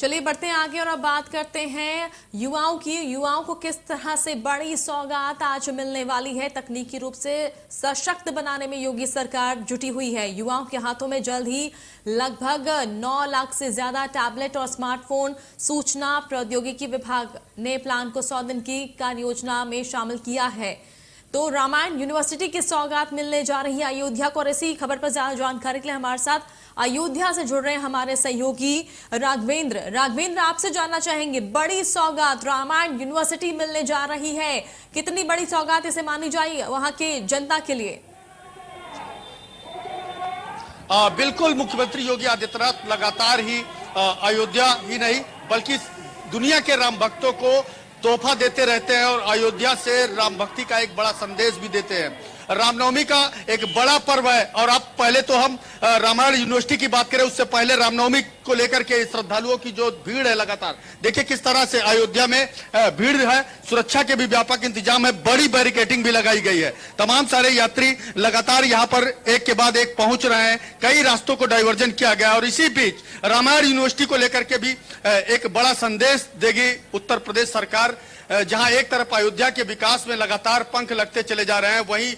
चलिए बढ़ते हैं आगे और अब बात करते हैं युवाओं की। युवाओं को किस तरह से बड़ी सौगात आज मिलने वाली है। तकनीकी रूप से सशक्त बनाने में योगी सरकार जुटी हुई है। युवाओं के हाथों में जल्द ही लगभग 9 लाख से ज्यादा टैबलेट और स्मार्टफोन। सूचना प्रौद्योगिकी विभाग ने प्लान को 100 दिन की कार्य योजना में शामिल किया है। तो रामायण यूनिवर्सिटी की सौगात मिलने जा रही है अयोध्या को। और इसी खबर पर ज्यादा जानकारी के लिए हमारे साथ अयोध्या से जुड़ रहे हैं हमारे सहयोगी राघवेंद्र आपसे जानना चाहेंगे, बड़ी सौगात रामायण यूनिवर्सिटी मिलने जा रही है, कितनी बड़ी सौगात इसे मानी जाए वहां के जनता के लिए? बिल्कुल, मुख्यमंत्री योगी आदित्यनाथ लगातार ही अयोध्या ही नहीं बल्कि दुनिया के राम भक्तों को तोहफा देते रहते हैं और अयोध्या से राम भक्ति का एक बड़ा संदेश भी देते हैं। रामनवमी का एक बड़ा पर्व है और अब पहले तो हम रामायण यूनिवर्सिटी की बात करें, उससे पहले रामनवमी को लेकर के श्रद्धालुओं की जो भीड़ है लगातार, देखिए किस तरह से अयोध्या में भीड़ है। सुरक्षा के भी व्यापक इंतजाम है, बड़ी बैरिकेडिंग भी लगाई गई है। तमाम सारे यात्री लगातार यहाँ पर एक के बाद एक पहुंच रहे हैं। कई रास्तों को डाइवर्जन किया गया और इसी बीच रामायण यूनिवर्सिटी को लेकर के भी एक बड़ा संदेश देगी उत्तर प्रदेश सरकार। जहां एक तरफ अयोध्या के विकास में लगातार पंख लगते चले जा रहे हैं, वहीं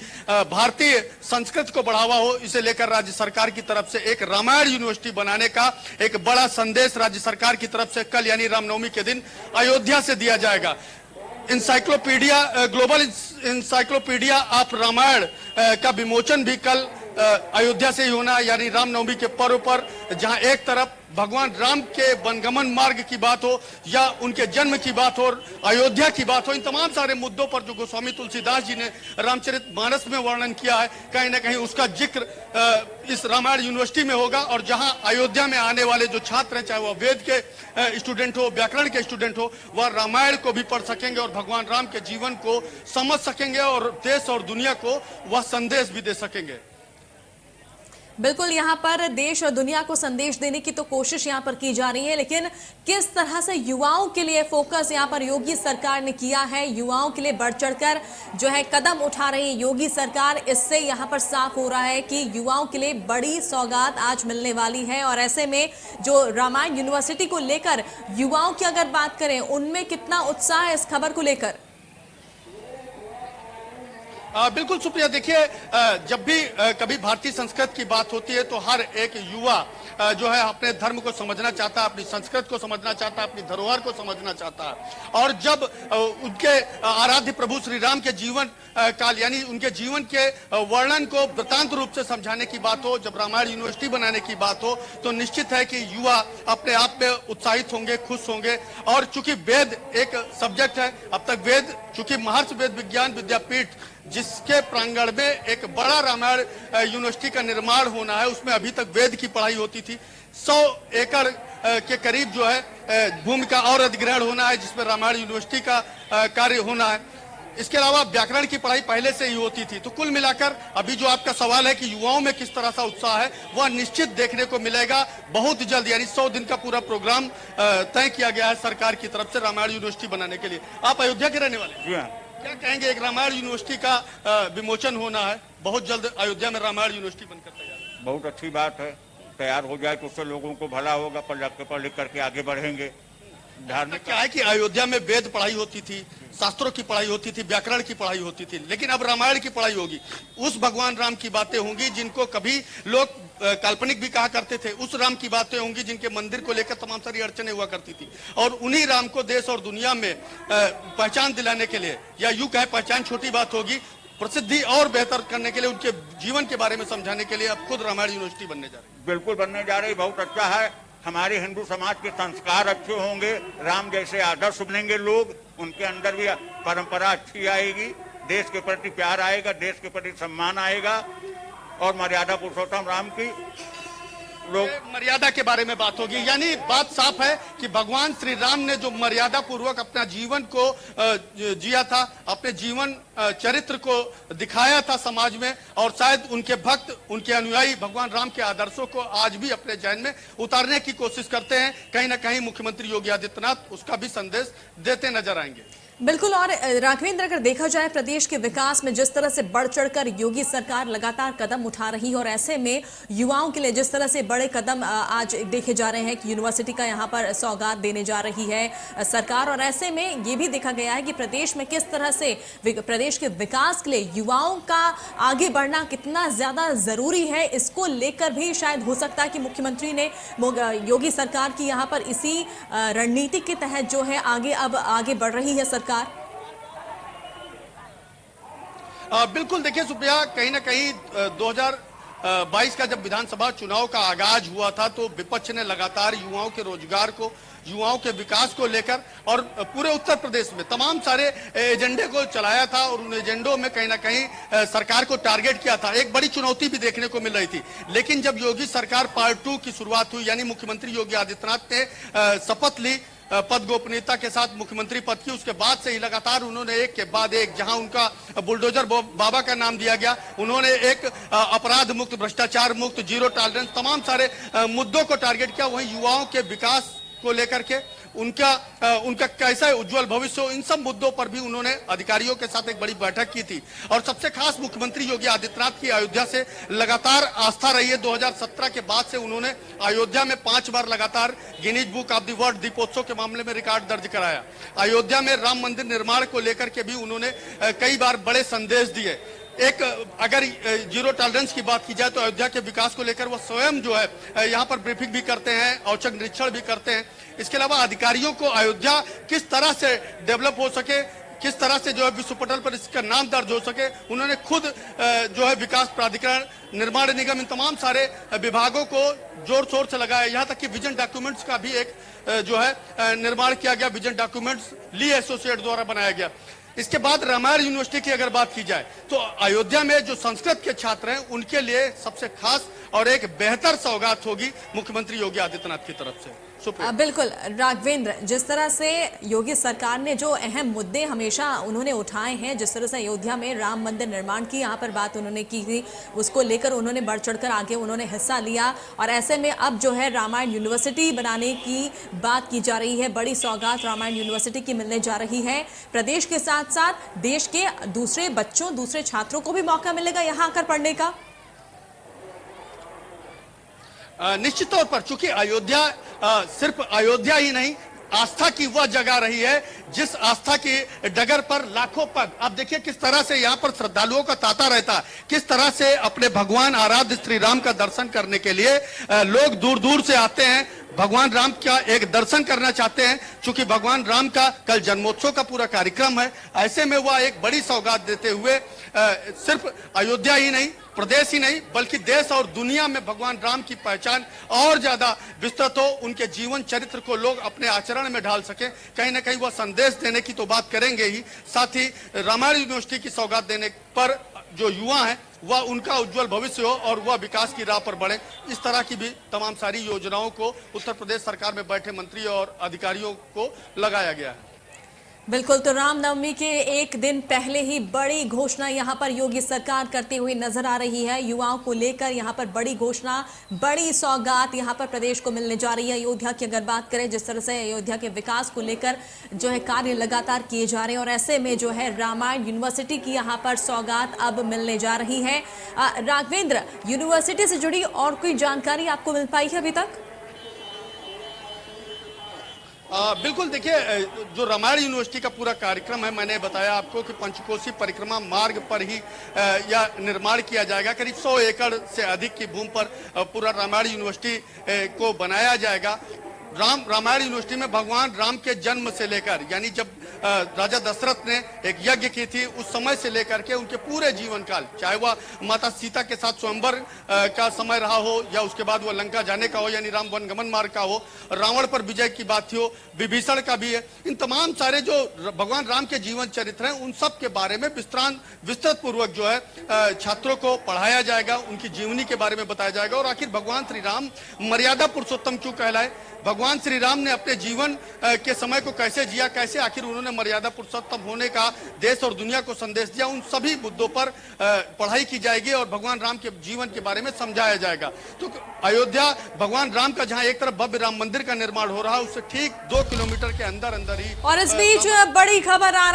भारतीय संस्कृति को बढ़ावा हो, इसे लेकर राज्य सरकार की तरफ से एक रामायण यूनिवर्सिटी बनाने का एक बड़ा संदेश राज्य सरकार की तरफ से कल यानी रामनवमी के दिन अयोध्या से दिया जाएगा। Encyclopedia, global encyclopedia of Ramayana का विमोचन भी कल अयोध्या से ही होना, यानी रामनवमी के पर्व पर, जहां एक तरफ भगवान राम के वनगमन मार्ग की बात हो या उनके जन्म की बात हो, अयोध्या की बात हो, इन तमाम सारे मुद्दों पर जो गोस्वामी तुलसीदास जी ने रामचरितमानस में वर्णन किया है, कहीं ना कहीं उसका जिक्र इस रामायण यूनिवर्सिटी में होगा। और जहां अयोध्या में आने वाले जो छात्र हैं, चाहे वह वेद के स्टूडेंट हो, व्याकरण के स्टूडेंट हो, वह रामायण को भी पढ़ सकेंगे और भगवान राम के जीवन को समझ सकेंगे और देश और दुनिया को वह संदेश भी दे सकेंगे। बिल्कुल, यहाँ पर देश और दुनिया को संदेश देने की तो कोशिश यहाँ पर की जा रही है, लेकिन किस तरह से युवाओं के लिए फोकस यहाँ पर योगी सरकार ने किया है, युवाओं के लिए बढ़ चढ़कर जो है कदम उठा रही है योगी सरकार, इससे यहाँ पर साफ हो रहा है कि युवाओं के लिए बड़ी सौगात आज मिलने वाली है। और ऐसे में जो रामायण यूनिवर्सिटी को लेकर युवाओं की अगर बात करें, उनमें कितना उत्साह है इस खबर को लेकर? बिल्कुल सुप्रिया, देखिए जब भी कभी भारतीय संस्कृति की बात होती है तो हर एक युवा जो है अपने धर्म को समझना चाहता है, अपनी संस्कृति को समझना चाहता है, अपनी धरोहर को समझना चाहता है। और जब उनके आराध्य प्रभु श्री राम के जीवन काल यानी उनके जीवन के वर्णन को वृतांत रूप से समझाने की बात हो, जब रामायण यूनिवर्सिटी बनाने की बात हो, तो निश्चित है कि युवा अपने आप में उत्साहित होंगे, खुश होंगे। और चूंकि वेद एक सब्जेक्ट है, अब तक वेद, चूंकि महर्षि वेद विज्ञान विद्यापीठ जिसके प्रांगण में एक बड़ा रामायण यूनिवर्सिटी का निर्माण होना है, उसमें अभी तक वेद की पढ़ाई होती थी। 100 एकड़ के करीब जो है भूमि का और अधिग्रहण होना है, जिसमें रामायण यूनिवर्सिटी का कार्य होना है। इसके अलावा व्याकरण की पढ़ाई पहले से ही होती थी। तो कुल मिलाकर अभी जो आपका सवाल है कि युवाओं में किस तरह का उत्साह है, वह निश्चित देखने को मिलेगा बहुत जल्द। यानी 100 दिन का पूरा प्रोग्राम तय किया गया है सरकार की तरफ से रामायण यूनिवर्सिटी बनाने के लिए। आप अयोध्या के रहने वाले हैं, क्या कहेंगे? एक रामायण यूनिवर्सिटी का विमोचन होना है बहुत जल्द, अयोध्या में रामायण यूनिवर्सिटी बनकर तैयार। बहुत अच्छी बात है, तैयार हो जाए तो उससे लोगों को भला होगा, पढ़ लिख करके आगे बढ़ेंगे। धार्मिक क्या है कि अयोध्या में वेद पढ़ाई होती थी, शास्त्रों की पढ़ाई होती थी, व्याकरण की पढ़ाई होती थी, लेकिन अब रामायण की पढ़ाई होगी। उस भगवान राम की बातें होंगी जिनको कभी लोग काल्पनिक भी कहा करते थे, उस राम की बातें होंगी जिनके मंदिर को लेकर तमाम सारी अड़चने हुआ करती थी। और उन्हीं राम को देश और दुनिया में पहचान दिलाने के लिए, या यूं कहे पहचान छोटी बात होगी, प्रसिद्धि और बेहतर करने के लिए, उनके जीवन के बारे में समझाने के लिए अब खुद रामायण यूनिवर्सिटी बनने जा रही है। बिल्कुल बनने जा रही, बहुत अच्छा है। हमारे हिंदू समाज के संस्कार अच्छे होंगे, राम जैसे आदर्श बनेंगे लोग, उनके अंदर भी परंपरा अच्छी आएगी, देश के प्रति प्यार आएगा, देश के प्रति सम्मान आएगा और मर्यादा पुरुषोत्तम राम की लोग मर्यादा के बारे में बात होगी। यानी बात साफ है कि भगवान श्री राम ने जो मर्यादा पूर्वक अपना जीवन को जिया था, अपने जीवन चरित्र को दिखाया था समाज में, और शायद उनके भक्त, उनके अनुयायी भगवान राम के आदर्शों को आज भी अपने जहन में उतारने की कोशिश करते हैं। कहीं ना कहीं मुख्यमंत्री योगी आदित्यनाथ उसका भी संदेश देते नजर आएंगे। बिल्कुल। और राघवेंद्र, अगर देखा जाए प्रदेश के विकास में जिस तरह से बढ़ चढ़कर योगी सरकार लगातार कदम उठा रही है और ऐसे में युवाओं के लिए जिस तरह से बड़े कदम आज देखे जा रहे हैं कि यूनिवर्सिटी का यहाँ पर सौगात देने जा रही है सरकार, और ऐसे में ये भी देखा गया है कि प्रदेश में किस तरह से प्रदेश के विकास के लिए युवाओं का आगे बढ़ना कितना ज्यादा जरूरी है, इसको लेकर भी शायद हो सकता है कि मुख्यमंत्री ने योगी सरकार की यहाँ पर इसी रणनीति के तहत जो है आगे बढ़ रही है सरकार। बिल्कुल। देखिए सुप्रिया, कहीं ना कहीं 2022 का जब विधानसभा चुनाव का आगाज हुआ था तो विपक्ष ने लगातार युवाओं के रोजगार को, युवाओं के विकास को लेकर और पूरे उत्तर प्रदेश में तमाम सारे एजेंडे को चलाया था और उन एजेंडों में कहीं ना कहीं सरकार को टारगेट किया था। एक बड़ी चुनौती भी देखने को मिल रही थी, लेकिन जब योगी सरकार पार्ट 2 की शुरुआत हुई, यानी मुख्यमंत्री योगी आदित्यनाथ ने शपथ ली पद गोपनीयता के साथ मुख्यमंत्री पद की, उसके बाद से ही लगातार उन्होंने एक के बाद एक, जहां उनका बुलडोजर बाबा का नाम दिया गया, उन्होंने एक अपराध मुक्त, भ्रष्टाचार मुक्त, जीरो टॉलरेंस, तमाम सारे मुद्दों को टारगेट किया। वहीं युवाओं के विकास को लेकर के उनका कैसा उज्जवल भविष्य हो, इन सब मुद्दों पर भी उन्होंने अधिकारियों के साथ एक बड़ी बैठक की थी। और सबसे खास मुख्यमंत्री योगी आदित्यनाथ की अयोध्या से लगातार आस्था रही है। 2017 के बाद से उन्होंने अयोध्या में 5 बार लगातार Guinness book of the world Deepotsav के मामले में रिकॉर्ड दर्ज कराया। अयोध्या में राम मंदिर निर्माण को लेकर के भी उन्होंने कई बार बड़े संदेश दिए। एक अगर जीरो टॉलरेंस की बात की जाए तो अयोध्या के विकास को लेकर वो स्वयं जो है यहाँ पर ब्रीफिंग भी करते हैं, औचक निरीक्षण भी करते हैं। इसके अलावा अधिकारियों को अयोध्या किस तरह से डेवलप हो सके, किस तरह से जो है विश्व पटल पर इसका नाम दर्ज हो सके, उन्होंने खुद जो है विकास प्राधिकरण, निर्माण निगम, इन तमाम सारे विभागों को जोर शोर से लगाया। यहाँ तक कि विजन डॉक्यूमेंट्स का भी एक जो है निर्माण किया गया, विजन डॉक्यूमेंट्स ली एसोसिएट द्वारा बनाया गया। इसके बाद रामायण यूनिवर्सिटी की अगर बात की जाए तो अयोध्या में जो संस्कृत के छात्र हैं उनके लिए सबसे खास और एक बेहतर सौगात होगी मुख्यमंत्री योगी आदित्यनाथ की तरफ से। बिल्कुल राघवेंद्र, जिस तरह से योगी सरकार ने जो अहम मुद्दे हमेशा उन्होंने उठाए हैं, जिस तरह से अयोध्या में राम मंदिर निर्माण की यहाँ पर बात उन्होंने की थी, उसको लेकर उन्होंने बढ़ चढ़कर आगे उन्होंने हिस्सा लिया। और ऐसे में अब जो है रामायण यूनिवर्सिटी बनाने की बात की जा रही है, बड़ी सौगात रामायण यूनिवर्सिटी की मिलने जा रही है। प्रदेश के साथ साथ देश के दूसरे बच्चों, दूसरे छात्रों को भी मौका मिलेगा यहाँ आकर पढ़ने का। निश्चित तौर पर, चूंकि अयोध्या सिर्फ अयोध्या ही नहीं, आस्था की वह जगह रही है जिस आस्था की डगर पर लाखों पग, आप देखिए किस तरह से यहाँ पर श्रद्धालुओं का तांता रहता, किस तरह से अपने भगवान आराध्य श्री राम का दर्शन करने के लिए लोग दूर दूर से आते हैं, भगवान राम का एक दर्शन करना चाहते हैं। चूंकि भगवान राम का कल जन्मोत्सव का पूरा कार्यक्रम है, ऐसे में वह एक बड़ी सौगात देते हुए सिर्फ अयोध्या ही नहीं, प्रदेश ही नहीं, बल्कि देश और दुनिया में भगवान राम की पहचान और ज्यादा विस्तृत हो, उनके जीवन चरित्र को लोग अपने आचरण में ढाल सके, कहीं ना कहीं वह संदेश देने की तो बात करेंगे ही, साथ ही रामायण यूनिवर्सिटी की सौगात देने पर जो युवा हैं वह उनका उज्जवल भविष्य हो और वह विकास की राह पर बढ़े। इस तरह की भी तमाम सारी योजनाओं को उत्तर प्रदेश सरकार में बैठे मंत्री और अधिकारियों को लगाया गया है। बिल्कुल, तो रामनवमी के एक दिन पहले ही बड़ी घोषणा यहाँ पर योगी सरकार करते हुए नजर आ रही है। युवाओं को लेकर यहाँ पर बड़ी घोषणा, बड़ी सौगात यहाँ पर प्रदेश को मिलने जा रही है। अयोध्या की अगर बात करें, जिस तरह से अयोध्या के विकास को लेकर जो है कार्य लगातार किए जा रहे हैं और ऐसे में जो है रामायण यूनिवर्सिटी की यहाँ पर सौगात अब मिलने जा रही है। राघवेंद्र, यूनिवर्सिटी से जुड़ी और कोई जानकारी आपको मिल पाई है अभी तक? बिल्कुल, देखिए जो रामायण यूनिवर्सिटी का पूरा कार्यक्रम है, मैंने बताया आपको कि पंचकोसी परिक्रमा मार्ग पर ही यह निर्माण किया जाएगा। करीब 100 एकड़ से अधिक की भूमि पर पूरा रामायण यूनिवर्सिटी को बनाया जाएगा। रामायण यूनिवर्सिटी में भगवान राम के जन्म से लेकर, यानी जब राजा दशरथ ने एक यज्ञ की थी उस समय से लेकर के उनके पूरे जीवन काल, चाहे वह माता सीता के साथ स्वयंवर का समय रहा हो या उसके बाद वह लंका जाने का हो, यानी राम वनगमन मार्ग का हो, रावण पर विजय की बात थी हो, विभीषण का भी है, इन तमाम सारे जो भगवान राम के जीवन चरित्र हैं उन सब के बारे में विस्तृत पूर्वक जो है छात्रों को पढ़ाया जाएगा, उनकी जीवनी के बारे में बताया जाएगा। और आखिर भगवान श्री राम मर्यादा पुरुषोत्तम क्यों कहलाए? भगवान भगवान श्री राम ने अपने जीवन के समय को कैसे जिया, कैसे आखिर उन्होंने मर्यादा पुरुषोत्तम होने का देश और दुनिया को संदेश दिया, उन सभी मुद्दों पर पढ़ाई की जाएगी और भगवान राम के जीवन के बारे में समझाया जाएगा। तो अयोध्या भगवान राम का जहां एक तरफ भव्य राम मंदिर का निर्माण हो रहा है, उससे ठीक 2 किलोमीटर के अंदर अंदर ही और इस बीच बड़ी खबर आ